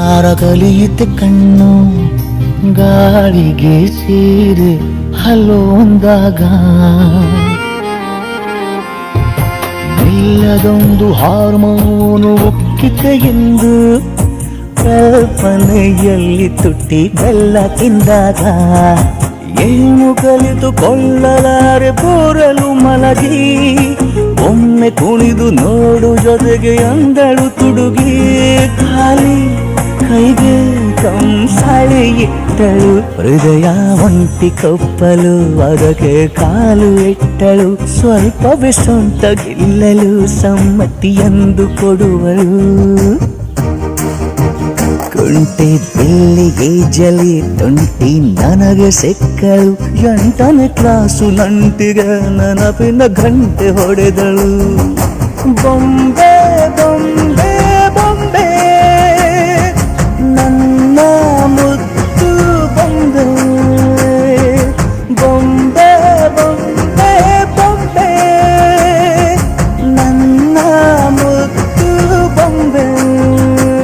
ಆರಗಲಿಯಿತೆ ಕಣ್ಣು ಗಾಳಿಗೆ ಸೇರಿ ಹಲೋ ಅಂದಾಗ ಇಲ್ಲದೊಂದು ಹಾರ್ಮೋನು ಒಕ್ಕಿತೆ ಎಂದು ಕಲ್ಪನೆಯಲ್ಲಿ ತುಟ್ಟಿ ಬೆಲ್ಲ ತಿಂದಾಗ ಏನು ಕಲಿತುಕೊಳ್ಳಲಾರೆ ಬೋರಲು ಮಲಗಿ ಒಮ್ಮೆ ಕುಣಿದು ನೋಡು ಜೊತೆಗೆ ಅಂದಳು ತುಡುಗಿ ಖಾಲಿ ಕೈಗೆ ಕಂಸಾಳೆ ಇಟ್ಟಳು ಹೃದಯ ಒಂಟಿ ಕಪ್ಪಲು ಅದಕ್ಕೆ ಕಾಲು ಇಟ್ಟಳು ಸ್ವಲ್ಪವೇ ಸೊಂಟ ಗೆಲ್ಲಲು ಸಮ್ಮತಿಯೆಂದು ಕೊಡುವಳು ಕುಂಟೆ ಬಿಲ್ಲಿಗೆ ಜಲಿ ತುಂಟಿ ನನಗೆ ಸಿಕ್ಕಳು 8ನೇ ಕ್ಲಾಸು ನಂಟಿಗೆ ನೆನಪಿನ ಗಂಟೆ ಹೊಡೆದಳು ಬೊಂಬೆ